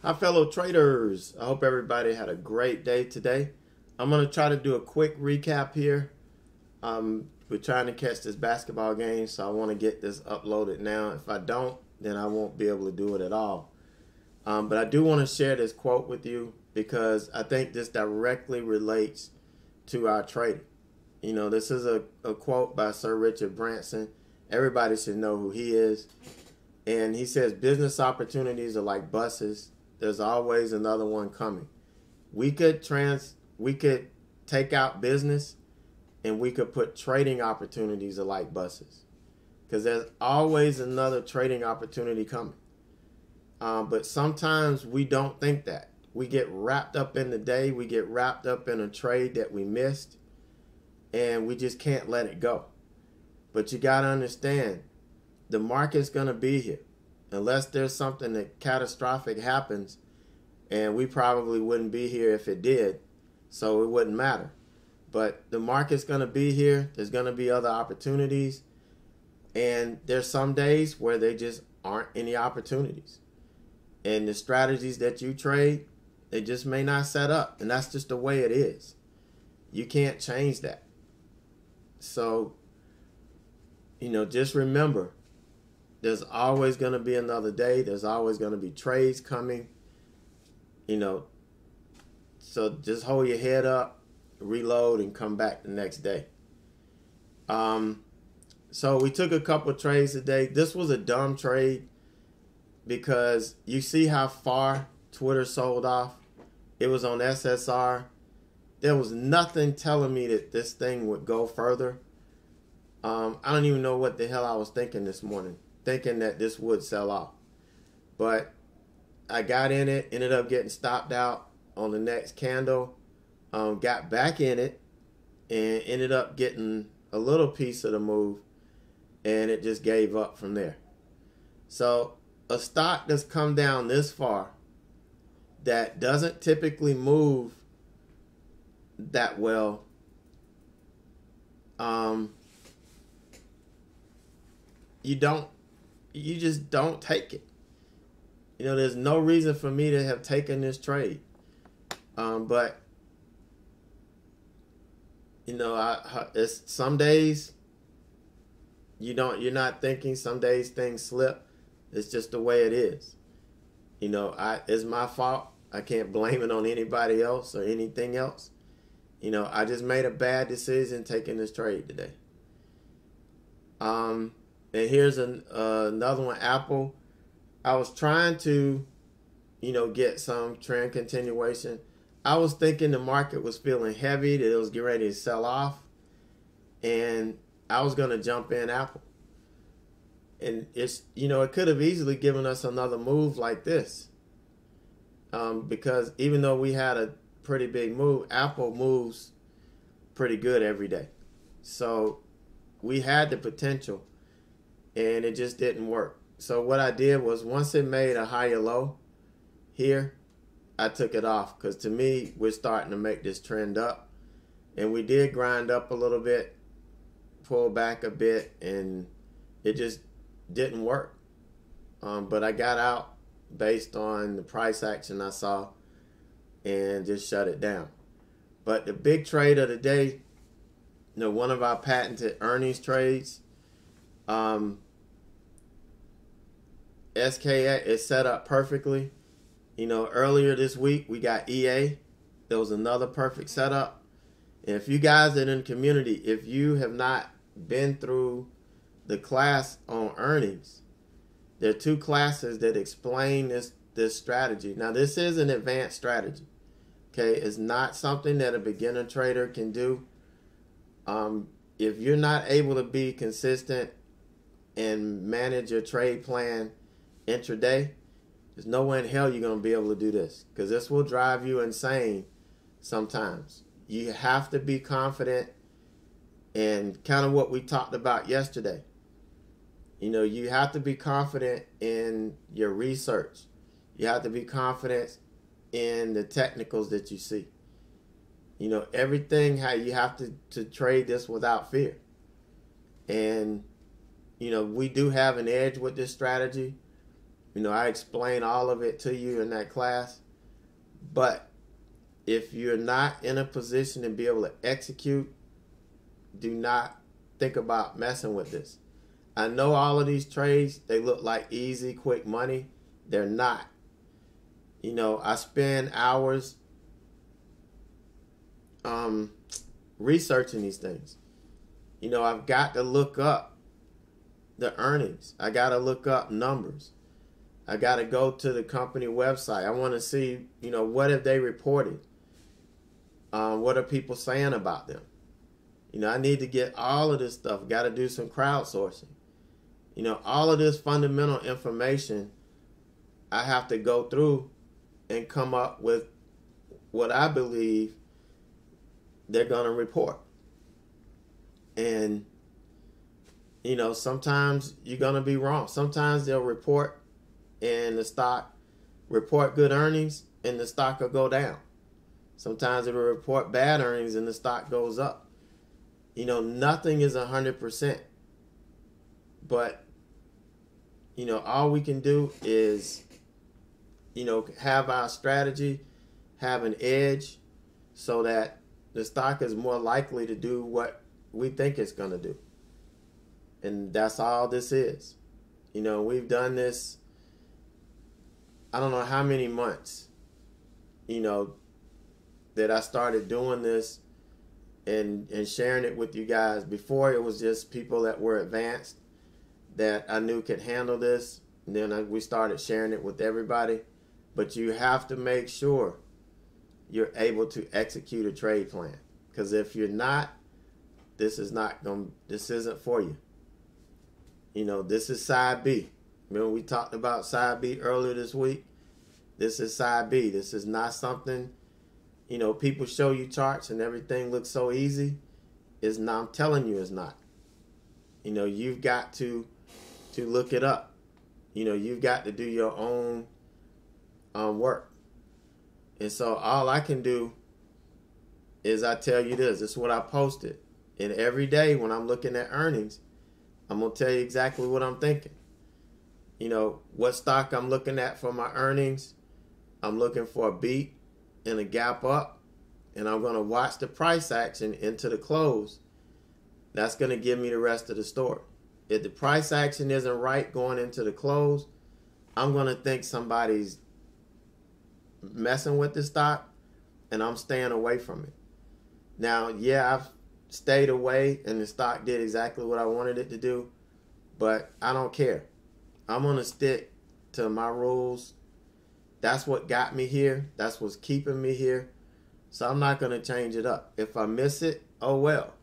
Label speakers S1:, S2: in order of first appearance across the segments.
S1: Hi, fellow traders. I hope everybody had a great day today. I'm going to try to do a quick recap here. We're trying to catch this basketball game, so I want to get this uploaded now. If I don't, then I won't be able to do it at all. But I do want to share this quote with you because I think this directly relates to our trading. You know, this is a quote by Sir Richard Branson. Everybody should know who he is. And he says, business opportunities are like buses. There's always another one coming. We could take out business and we could put trading opportunities are like buses. Because there's always another trading opportunity coming. But sometimes we don't think that. We get wrapped up in the day. We get wrapped up in a trade that we missed. And we just can't let it go. But you got to understand, the market's going to be here. Unless there's something that catastrophic happens, and we probably wouldn't be here if it did, so it wouldn't matter. But the market's going to be here. There's going to be other opportunities. And there's some days where there just aren't any opportunities. And the strategies that you trade, they just may not set up. And that's just the way it is. You can't change that. So, just remember, there's always going to be another day. There's always going to be trades coming. So just hold your head up, reload, and come back the next day. So we took a couple trades today. This was a dumb trade because you see how far Twitter sold off. It was on SSR. There was nothing telling me that this thing would go further. I don't even know what the hell I was thinking this morning, thinking that this would sell off. But I got in it, ended up getting stopped out on the next candle, got back in it, and ended up getting a little piece of the move, and it just gave up from there. So a stock that's come down this far that doesn't typically move that well, you just don't take it. There's no reason for me to have taken this trade. But it's some days you're not thinking. Some days things slip. It's just the way it is. It's my fault. I can't blame it on anybody else or anything else. I just made a bad decision taking this trade today. And here's another one, Apple. I was trying to, get some trend continuation. I was thinking the market was feeling heavy, that it was getting ready to sell off. And I was going to jump in Apple. And it's, it could have easily given us another move like this. Because even though we had a pretty big move, Apple moves pretty good every day. So we had the potential, and it just didn't work. So what I did was, once it made a higher low here, I took it off, because to me, we're starting to make this trend up. And we did grind up a little bit, pull back a bit, and it just didn't work. But I got out based on the price action I saw and just shut it down. But the big trade of the day, one of our patented earnings trades, SKX is set up perfectly. Earlier this week we got EA. There was another perfect setup. And if you guys are in the community, if you have not been through the class on earnings, there are two classes that explain this strategy. Now, this is an advanced strategy. Okay, it's not something that a beginner trader can do. If you're not able to be consistent and manage your trade plan intraday, there's no way in hell you're going to be able to do this, because this will drive you insane sometimes. You have to be confident, and kind of what we talked about yesterday. You have to be confident in your research. You have to be confident in the technicals that you see. Everything, how you have to trade this without fear. And, we do have an edge with this strategy. I explain all of it to you in that class. But if you're not in a position to be able to execute, do not think about messing with this. I know all of these trades, they look like easy, quick money. They're not. I spend hours researching these things. I've got to look up the earnings. I got to look up numbers. I got to go to the company website. I want to see, what have they reported? What are people saying about them? I need to get all of this stuff. Got to do some crowdsourcing. All of this fundamental information I have to go through and come up with what I believe they're going to report. And, sometimes you're going to be wrong. Sometimes they'll report and the stock report good earnings and the stock will go down. Sometimes it'll report bad earnings and the stock goes up. Nothing is 100%. But, all we can do is, have our strategy, have an edge so that the stock is more likely to do what we think it's going to do. And that's all this is. We've done this, I don't know how many months, that I started doing this and sharing it with you guys. Before, it was just people that were advanced that I knew could handle this. And then we started sharing it with everybody. But you have to make sure you're able to execute a trade plan. Because if you're not, this isn't for you. This is side B. Remember we talked about side B earlier this week? This is side B. This is not something, people show you charts and everything looks so easy. It's not, I'm telling you it's not. You've got to look it up. You've got to do your own work. And so all I can do is I tell you this. This is what I posted. And every day when I'm looking at earnings, I'm going to tell you exactly what I'm thinking. What stock I'm looking at for my earnings. I'm looking for a beat and a gap up. And I'm going to watch the price action into the close. That's going to give me the rest of the story. If the price action isn't right going into the close, I'm going to think somebody's messing with the stock and I'm staying away from it. Now, yeah, I've stayed away and the stock did exactly what I wanted it to do, but I don't care. I'm going to stick to my rules. That's what got me here. That's what's keeping me here. So I'm not going to change it up. If I miss it, oh well.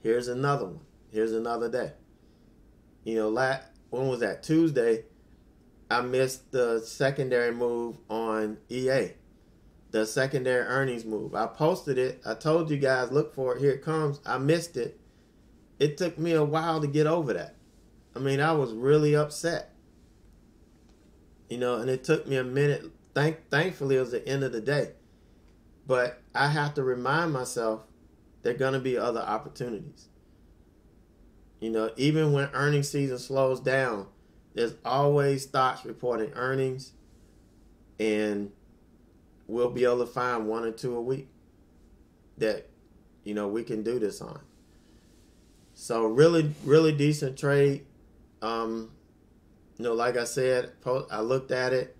S1: Here's another one. Here's another day. When was that? Tuesday, I missed the secondary move on EA. The secondary earnings move. I posted it. I told you guys, look for it. Here it comes. I missed it. It took me a while to get over that. I was really upset. And it took me a minute. Thankfully, it was the end of the day. But I have to remind myself there are going to be other opportunities. Even when earnings season slows down, there's always stocks reporting earnings, and we'll be able to find one or two a week that, we can do this on. So really, really decent trade. Like I said, I looked at it.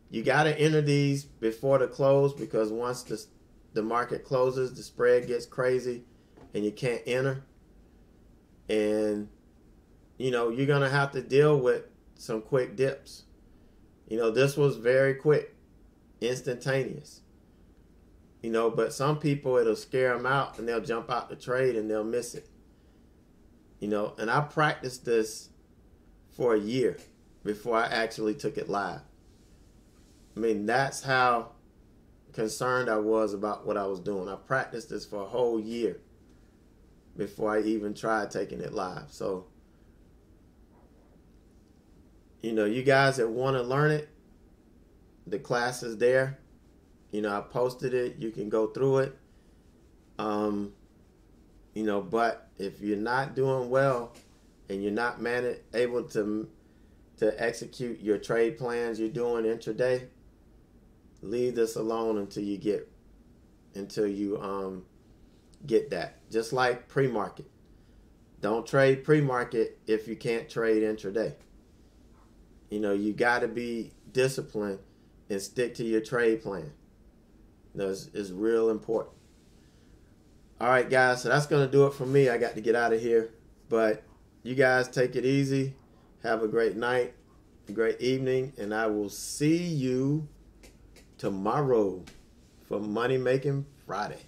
S1: You got to enter these before the close because once the market closes, the spread gets crazy and you can't enter. And, you're going to have to deal with some quick dips. This was very quick, instantaneous. But some people, it'll scare them out and they'll jump out the trade and they'll miss it. And I practiced this for a year before I actually took it live. That's how concerned I was about what I was doing. I practiced this for a whole year before I even tried taking it live. So, you guys that want to learn it, the class is there. I posted it. You can go through it. But if you're not doing well and you're not able to to execute your trade plans you're doing intraday, leave this alone until you get that. Just like pre-market. Don't trade pre-market if you can't trade intraday. You know, you got to be disciplined and stick to your trade plan. This is real important. All right, guys, so that's going to do it for me. I got to get out of here. But you guys take it easy. Have a great night, a great evening, and I will see you tomorrow for Money Making Friday.